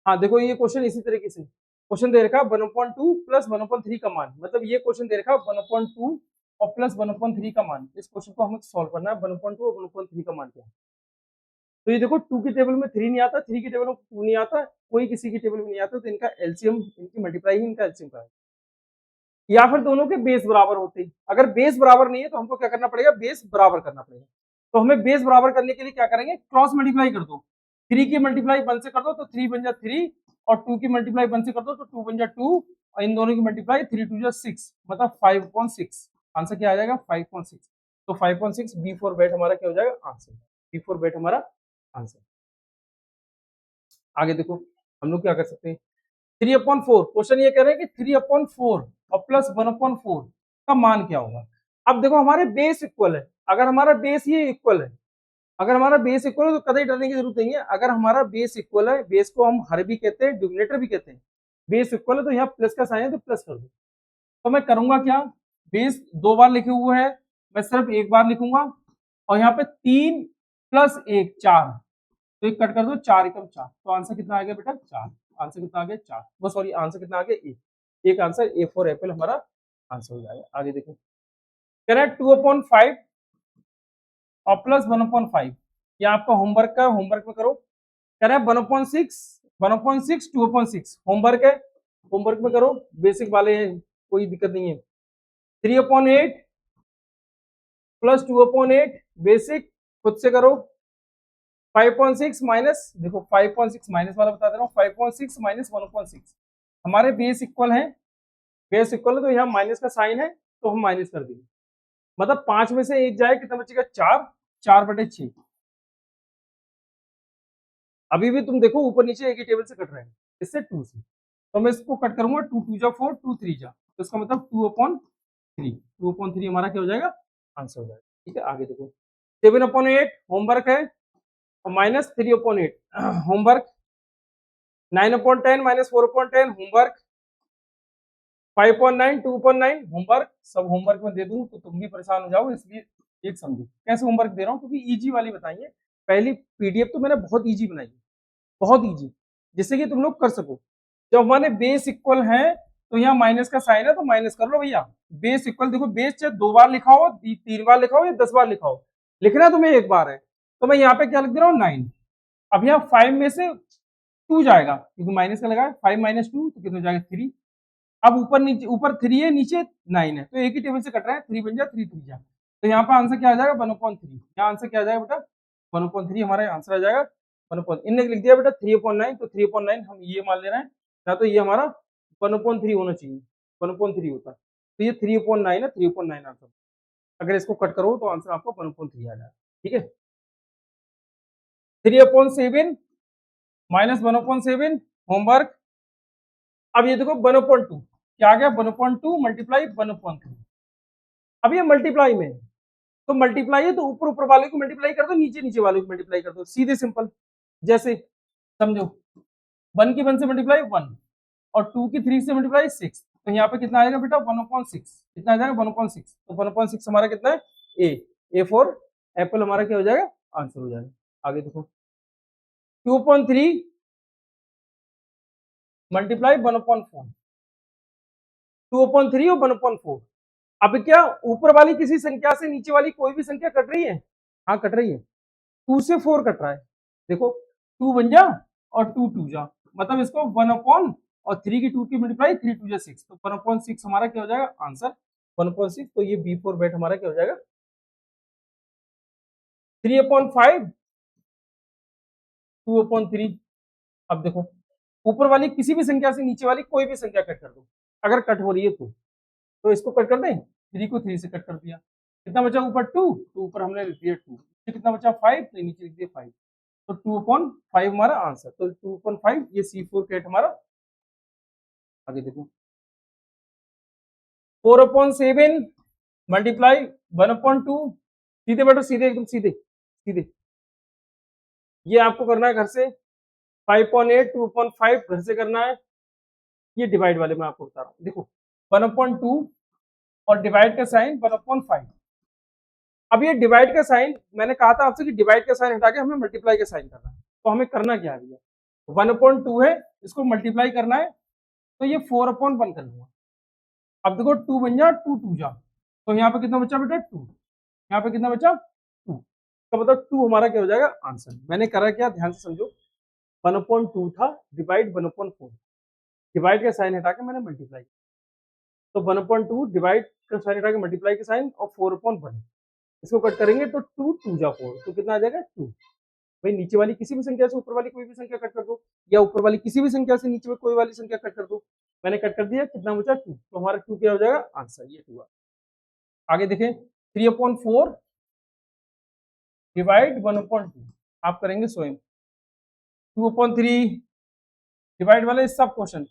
S1: हाँ देखो ये क्वेश्चन इसी तरीके से क्वेश्चन दे रखा 1/2 प्लस 1/3 का मान, मतलब ये क्वेश्चन दे रखा 1/2 और प्लस 1/3 का मान। इस क्वेश्चन को हमें सॉल्व करना है। 1/2 और 1/3 का मान क्या है। तो ये देखो 2 की टेबल में 3 नहीं आता, 3 की टेबल में 2 नहीं आता, कोई किसी की टेबल में नहीं आता, तो इनका एलसीएम, इनकी मल्टीप्लाई ही इनका एलसीएम का है। या फिर दोनों के बेस बराबर होते हैं। अगर बेस बराबर नहीं है तो हमको क्या करना पड़ेगा, बेस बराबर करना पड़ेगा। तो हमें बेस बराबर करने के लिए क्या करेंगे, क्रॉस मल्टीप्लाई कर दो। 3 की मल्टीप्लाई 1 से कर दो तो 3 बन जा 3, और 2 की मल्टीप्लाई 1 से कर दो तो 2 बन जा 2, और इन दोनों की मल्टीप्लाई 3 2 जा 6, मतलब 5.6। आंसर क्या आ जाएगा, 5.6। तो 5.6 B4 बेट हमारा क्या हो जाएगा, आंसर। B4 बेट हमारा आंसर। आगे देखो हम लोग क्या कर सकते हैं, 3/4। क्वेश्चन ये कह रहे हैं कि 3/4 और प्लस 1/4 का मान क्या होगा। अब देखो हमारे बेस इक्वल है, अगर हमारा बेस ये इक्वल है, अगर हमारा बेस इक्वल है तो कतई डरने की जरूरत नहीं है। अगर हमारा बेस इक्वल है, बेस को हम हर भी कहते हैं, डिनोमिनेटर भी कहते हैं, बेस इक्वल है तो यहाँ प्लस का साइन है तो प्लस कर दो। तो मैं करूंगा क्या, बेस 2 बार लिखे हुए हैं, मैं सिर्फ 1 बार लिखूंगा, और यहाँ पे 3 + 1 4, तो एक कट कर दो, 4 एकम 4, तो आंसर कितना आ गया बेटा, 4। आंसर कितना आ गया, 4। वो सॉरी, आंसर कितना आ गया, 1। एक आंसर A फॉर एप्पल हमारा आंसर हो जाएगा। आगे देखो कह रहा है 2/5 और प्लस 1/5, ये आपका होमवर्क का, होमवर्क में करो। कह रहा है 1/6, 1/6 2/6 होमवर्क है, होमवर्क में करो, बेसिक वाले हैं, कोई दिक्कत नहीं है। 3/8 प्लस 2/8 बेसिक खुद से करो। 5.6 माइनस, देखो 5.6 माइनस वाला बता दे रहा हूँ, 5.6 माइनस 1/6, हमारे बेस इक्वल है, बेस इक्वल है तो यहाँ माइनस का साइन है तो हम माइनस कर देंगे, मतलब 5 में से 1 जाए, कितना बचेगा, 4, 4/6। अभी भी तुम देखो ऊपर नीचे एक ही टेबल से कट रहे हैं, इससे 2 से, तो मैं इसको कट करूंगा, 2 2 जा 4, 2 3 जा, तो इसका मतलब 2/3, 2/3 हमारा क्या हो जाएगा, आंसर हो जाएगा। ठीक है, आगे देखो 7/8 होमवर्क है, और minus 3/8 homework, 9/10 minus 4/10 homework, 5.9 2.9 homework, सब होमवर्क में दे दूं तो तुम भी परेशान हो जाओ, इसलिए एक समझो कैसे होमवर्क दे रहा हूँ, क्योंकि इजी वाली बताइए। पहली पीडीएफ तो मैंने बहुत इजी बनाई है, बहुत इजी, जिससे कि तुम लोग कर सको। जब हमारे बेस इक्वल है तो यहाँ माइनस का साइन है तो माइनस कर लो भैया। बेस इक्वल, देखो बेस चाहे 2 बार लिखा हो, 3 बार लिखा हो या 10 बार लिखा हो, लिखना तुम्हें 1 बार है, तो मैं यहाँ पे क्या लिख दे रहा हूँ, 9। अब यहाँ 5 में से 2 जाएगा क्योंकि माइनस का लगा है, 5 - 2 तो कितना हो जाएगा, 3। अब ऊपर नीचे, ऊपर 3 है, नीचे 9 है, तो एक ही टेबल से कट रहा है, 3 बन जा 3 3 जा, तो यहाँ पे आंसर क्या आ जाएगा, 1/3। यहाँ आंसर क्या आ जाएगा बेटा, 1/3 हमारा आंसर आ जाएगा। 1/, इनने लिख दिया बेटा 3/9, तो 3/9 हम ये मान ले रहे हैं, या तो ये हमारा 1/3 होना चाहिए, 1/3 होता, तो ये 3/9 है, 3/9 आंसर। अगर इसको कट करो तो आंसर आपको 1/3 आ जाएगा। ठीक है, 3/7 माइनस 1/7 होमवर्क। अब ये देखो 1/2 क्या आ गया, 1/2 मल्टीप्लाई 1/3। अब ये मल्टीप्लाई में है, तो मल्टीप्लाई है तो ऊपर ऊपर वाले को मल्टीप्लाई कर दो, नीचे नीचे वाले को मल्टीप्लाई कर दो, सीधे सिंपल। जैसे समझो 1 की 1 से मल्टीप्लाई 1, और 2 की 3 से मल्टीप्लाई 6, तो यहाँ पे कितना आएगा बेटा, 1/6, कितना आ जाएगा, 1/6, तो 1/6 हमारा कितना है, ए फॉर एप्पल हमारा क्या हो जाएगा, आंसर हो जाएगा। आगे देखो 2/3 मल्टीप्लाई 1/4, 2/3 और 1/4। अब क्या ऊपर वाली किसी संख्या से नीचे वाली कोई भी संख्या कट रही है, हाँ कट रही है, 2 से 4 कट रहा है, देखो 2 बन जा और 2 2 जा, मतलब इसको 1/, और 3 की 2 की मल्टीप्लाई 3 2 जा 6, तो 1/6 हमारा क्या हो जाएगा, आंसर 1/6। तो ये B4 बेट हमारा क्या हो जाएगा, 3/5 2/3। अब देखो ऊपर वाली किसी भी संख्या से नीचे वाली कोई भी संख्या कट कर दो, अगर कट हो रही है तो इसको कट कर दें, 3 को 3 से कट कर दिया, कितना बचा ऊपर 2, तो ऊपर हमने लिख दिया 2, कितना बचा 5, तो नीचे लिख दिया 5, तो 2/5 हमारा आंसर, तो 2/5 ये C4 कैट हमारा। आगे देखो 4/7 मल्टीप्लाई 1/2, सीधे बैठो, सीधे एकदम सीधे सीधे, ये आपको करना है घर से। 5.8 2/5 घर से करना है, ये डिवाइड वाले में आपको बता रहा हूँ। देखो 1/2 और डिवाइड का साइन 1/5। अब ये डिवाइड का साइन, मैंने कहा था आपसे कि डिवाइड का साइन हटा के हमें मल्टीप्लाई का साइन करना है, तो हमें करना क्या है भैया, 1/2 है, इसको मल्टीप्लाई करना है, तो ये 4/1 कर लूंगा। अब देखो 2 बन जा 2 2 जा, तो यहाँ पे कितना बचा बेटा 2, यहाँ पे कितना बचा 2, तो मतलब 2 हमारा क्या हो जाएगा आंसर। मैंने करा क्या, ध्यान से समझो, 1/2 था, डिवाइड 1/4, डिवाइड का साइन हटा के मैंने मल्टीप्लाई, तो 1/2 डिवाइड का साइन हटा के मल्टीप्लाई का साइन और 4/1, इसको कट करेंगे तो 2 2 जा 4, तो कितना आ जाएगा 2। भाई नीचे वाली किसी भी संख्या से ऊपर वाली कोई भी संख्या कट कर दो, या ऊपर वाली किसी भी संख्या से नीचे में कोई वाली संख्या कट कर दो। मैंने कट कर दिया, कितना बचा 2, तो हमारा 2 क्या हो जाएगा आंसर, ये 2। आगे देखें 3/4 डिवाइड 1/2, आप करेंगे स्वयं। 2/3 डिवाइड वाले सब क्वेश्चन,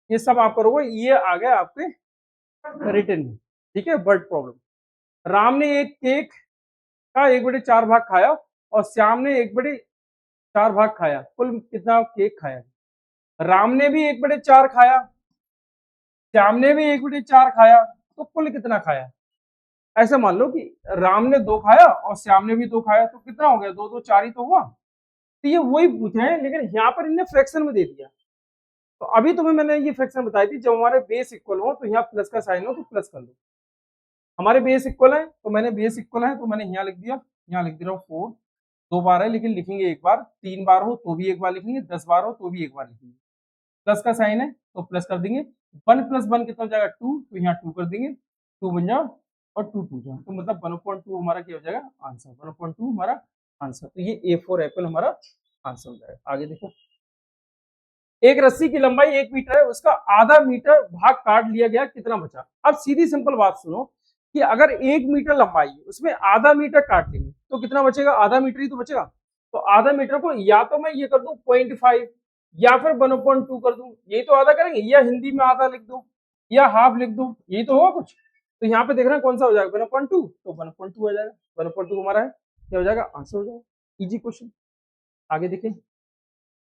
S1: ये सब आप करोगे, ये आ गया आपके रिटर्न में, ठीक है। वर्ड प्रॉब्लम, राम ने एक केक का 1/4 भाग खाया और श्याम ने 1/4 भाग खाया, कुल कितना केक खाया। राम ने भी 1/4 खाया, श्याम ने भी 1/4 खाया, तो कुल कितना खाया। ऐसा मान लो कि राम ने 2 खाया और श्याम ने भी 2 खाया, तो कितना हो गया, 2 2 4 ही तो हुआ। तो ये वही पूछे हैं, लेकिन यहाँ पर इन्हें फ्रैक्शन में दे दिया। तो अभी तुम्हें मैंने ये फ्रैक्शन बताई थी, जब हमारे बेस इक्वल हो तो यहाँ प्लस का साइन हो तो प्लस कर लो। हमारे बेस इक्वल है तो मैंने बेस इक्वल है तो मैंने यहाँ लिख दिया, यहाँ लिख दे रहा हूँ 4, 2 बार है लेकिन लिखेंगे एक बार, 3 बार हो तो भी एक बार लिखेंगे, 10 बार हो तो भी एक बार लिखेंगे। प्लस का साइन है तो प्लस कर देंगे, 1 + 1 कितना हो जाएगा 2, तो यहाँ 2 कर देंगे, 2 बन जाओ और 2 2 जाओ, तो मतलब 1/2 हमारा क्या हो जाएगा आंसर, 1/2 हमारा आंसर। तो ये A फॉर एप्पल हमारा आंसर हो जाएगा। आगे देखो, एक रस्सी की लंबाई 1 मीटर है, उसका आधा मीटर भाग काट लिया गया, कितना बचा। अब सीधी सिंपल बात सुनो कि अगर 1 मीटर लंबाई है उसमें आधा मीटर काट लेंगे तो कितना बचेगा, आधा मीटर ही तो बचेगा। तो आधा मीटर को या तो मैं ये कर दूं 0.5 या फिर 1/2 कर दूं, यही तो आधा करेंगे, या हिंदी में आधा लिख दो या हाफ लिख दो, यही तो होगा कुछ। तो यहाँ पे देखना कौन सा हो जाएगा 1/2, तो 1/2 हो जाएगा, 1/2 हमारा है क्या हो जाएगा आंसर हो जाएगा। Easy question. आगे देखें,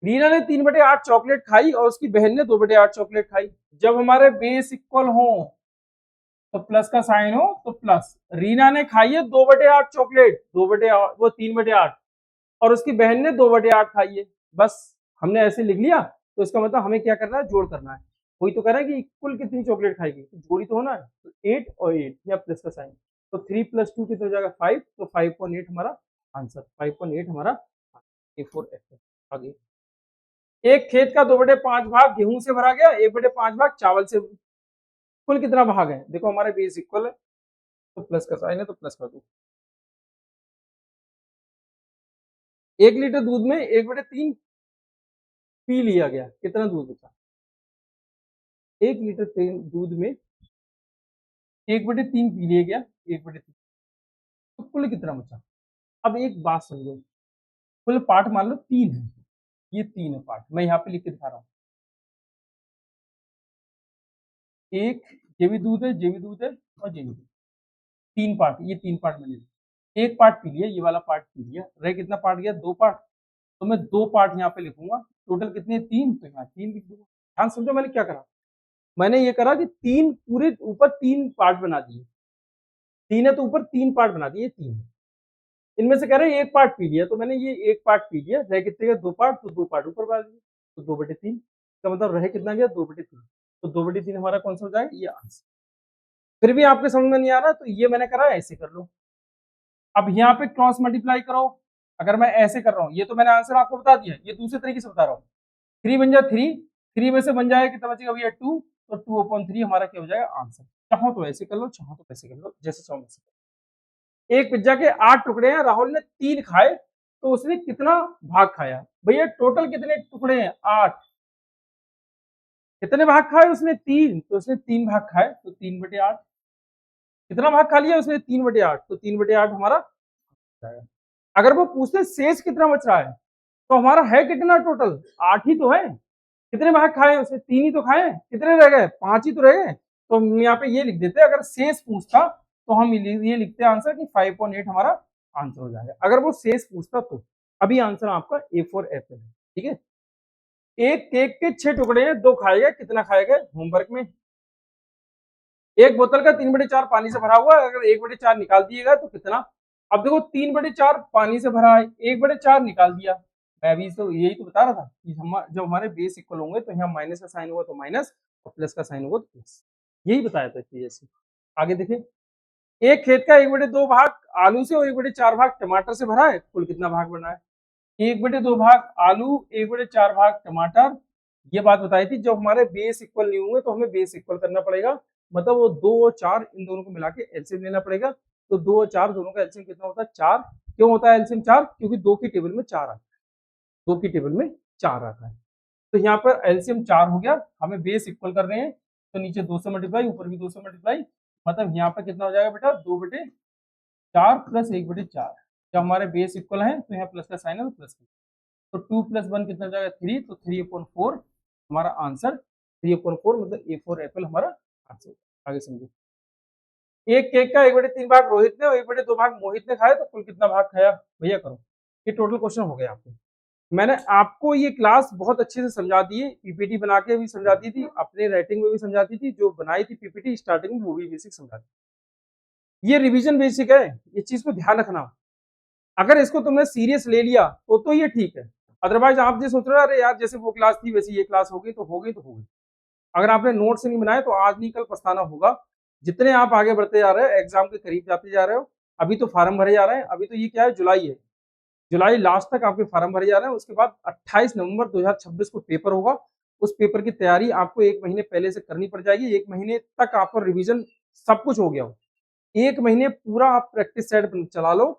S1: रीना ने 3/8 चॉकलेट खाई और उसकी बहन ने 2/8 चॉकलेट खाई। जब हमारे बेस इक्वल हो तो प्लस का साइन हो तो प्लस, रीना ने खाई है 2/8 चॉकलेट, 2/8 वो 3/8, और उसकी बहन ने 2/8 खाई है। बस हमने ऐसे लिख लिया, तो इसका मतलब हमें क्या करना है, जोड़ करना है। वही तो कह रहा है कि कुल कितनी चॉकलेट खाएगी, तो जोड़ी तो होना है, तो 8 और 8 या प्लस का साइन, तो 3 + 2 कितना हो जाएगा 5, तो 5.8 हमारा आंसर, 5.8 हमारा A फॉर एप्पल। आगे, एक खेत का 2/5 भाग गेहूं से भरा गया, 1/5 भाग चावल से, कुल कितना भाग है। देखो हमारे बेस इक्वल है तो प्लस का साइन है तो प्लस कर दो। 1 लीटर दूध में 1/3 पी लिया गया, कितना दूध बचा। 1 लीटर दूध में 1/3 पी लिया गया, 1/3, तो कुल कितना बचा। अब एक बात समझो, कुल पार्ट मान लो 3 है, ये 3 है पार्ट, मैं यहाँ पे लिख के दिखा रहा हूँ। एक ये भी दूध है, ये भी दूध है और ये भी दूध, 3 पार्ट, ये 3 पार्ट मैंने लिखे। एक पार्ट पी लिया, ये वाला पार्ट पी लिया, रह कितना पार्ट गया 2 पार्ट, तो मैं 2 पार्ट यहाँ पे लिखूंगा, टोटल कितने 3, तो यहाँ 3 लिख दूंगा। ध्यान समझो मैंने क्या करा, मैंने ये करा कि 3 पूरे ऊपर 3 पार्ट बना दिए, 3 है तो ऊपर 3 पार्ट बना दिए, 3 इनमें से कह रहे हैं एक पार्ट पी लिया, तो मैंने ये एक पार्ट पी लिया, रह कितने गए 2 पार्ट, तो 2 पार्ट ऊपर बना दिए, तो 2/3 का मतलब रह कितना गया 2/3, तो 2/3 हमारा कौन सा हो जाएगा ये आंसर। फिर भी आपके समझ में नहीं आ रहा तो ये मैंने करा ऐसे कर लो। अब यहाँ पे क्रॉस मल्टीप्लाई करो, अगर मैं ऐसे कर रहा हूँ, ये तो मैंने आंसर आपको बता दिया, ये दूसरे तरीके से बता रहा हूँ। 3 बन जाए 3, 3 में से बन जाएगा कितना बचेगा भैया 2, तो 2/3 हमारा क्या हो जाएगा आंसर। चाहो तो ऐसे कर लो, चाहो तो ऐसे कर लो, जैसे चाहो वैसे। एक पिज्जा के 8 टुकड़े हैं, राहुल ने 3 खाए, तो उसने कितना भाग खाया। भैया टोटल कितने टुकड़े हैं 8, कितने भाग खाए उसने 3, तो उसने 3 भाग खाए, तो 3/8, कितना भाग खा लिया उसने 3/8, तो 3/8 हमारा जाएगा। अगर वो पूछते शेष कितना बच रहा है, तो हमारा है कितना टोटल 8 ही तो है, कितने भाग खाए उसने 3 ही तो खाए, कितने रह गए 5 ही तो रह गए, तो हम यहाँ पे ये लिख देते, अगर शेष पूछता तो हम ये लिखते आंसर कि 5.8 हमारा आंसर हो जाएगा, अगर वो शेष पूछता तो। अभी आंसर आपका A फॉर एप्पल है, ठीक है। एक केक के 6 टुकड़े हैं, 2 खाए गए, कितना खाए गए होमवर्क में। एक बोतल का 3/4 पानी से भरा हुआ है, अगर 1/4 निकाल दिएगा तो कितना। अब देखो 3/4 पानी से भरा है, 1/4 निकाल दिया, मैं अभी तो यही तो बता रहा था कि जब हमारे बेस इक्वल होंगे तो यहाँ माइनस का साइन होगा तो माइनस और प्लस का साइन होगा तो प्लस, यही बताया था कि जैसे। आगे देखें, एक खेत का 1/2 भाग आलू से और 1/4 भाग टमाटर से भरा है, कुल कितना भाग बना है? 1/2 भाग आलू, 1/4 भाग टमाटर। ये बात बताई थी जब हमारे बेस इक्वल नहीं होंगे तो हमें बेस इक्वल करना पड़ेगा, मतलब वो 2 और 4 इन दोनों को मिला के एलसीएम लेना पड़ेगा। तो 2 और 4 दोनों का एलसीएम कितना होता है? 4। क्यों होता है एलसीएम 4? क्योंकि 2 की टेबल में 4 आता है, 2 की टेबल में 4 आता है। तो यहाँ पर एलसीएम 4 हो गया, हमें बेस इक्वल कर रहे हैं, तो नीचे 2 से मल्टीप्लाई, ऊपर भी 2 से मल्टीप्लाई, मतलब यहाँ पर कितना हो जाएगा बेटा? 2/4 प्लस 1/4। जब हमारे बेस इक्वल है तो यहाँ प्लस का साइन है तो प्लस, तो 2 + 1 कितना हो जाएगा? 3, तो 3/4 हमारा आंसर, 3/4 मतलब A4 एप्पल हमारा आंसर। आगे समझो। एक केक का 1/3 भाग रोहित ने और 1/2 भाग मोहित ने खाया, तो कुल कितना भाग खाया भैया? करो। ये टोटल क्वेश्चन हो गया आपको। मैंने आपको ये क्लास बहुत अच्छे से समझा दी है, पीपीटी बना के भी समझा दी थी, अपने राइटिंग में भी समझाती थी, जो बनाई थी पीपीटी स्टार्टिंग में वो भी बेसिक समझा दी। ये रिवीजन बेसिक है, ये चीज को ध्यान रखना। अगर इसको तुमने सीरियस ले लिया तो ये ठीक है, अदरवाइज आप जो सोच रहे हो अरे यार जैसे वो क्लास थी वैसे ये क्लास हो गई तो हो गई तो हो गई। अगर आपने नोट्स नहीं बनाए तो आज नहीं कल पछताना होगा। जितने आप आगे बढ़ते जा रहे हो, एग्जाम के करीब जाते जा रहे हो, अभी तो फार्म भरे जा रहे हैं, अभी तो ये क्या है, जुलाई है, जुलाई लास्ट तक आपके फार्म भरे जा रहे हैं। उसके बाद 28 नवंबर 2026 को पेपर होगा। उस पेपर की तैयारी आपको 1 महीने पहले से करनी पड़ जाएगी। 1 महीने तक आपका रिवीजन सब कुछ हो गया हो, 1 महीने पूरा आप प्रैक्टिस सेट चला लो,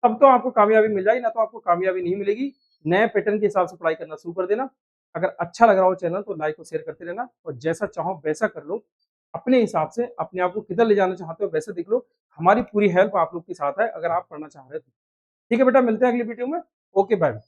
S1: तब तो आपको कामयाबी मिल जाएगी, ना तो आपको कामयाबी नहीं मिलेगी। नए पैटर्न के हिसाब से पढ़ाई करना शुरू कर देना। अगर अच्छा लग रहा हो चैनल तो लाइक और शेयर करते रहना, और जैसा चाहो वैसा कर लो, अपने हिसाब से अपने आप को किधर ले जाना चाहते हो वैसे देख लो। हमारी पूरी हेल्प आप लोग के साथ है अगर आप पढ़ना चाह रहे हो तो। ठीक है बेटा, मिलते हैं अगली वीडियो में। Okay bye.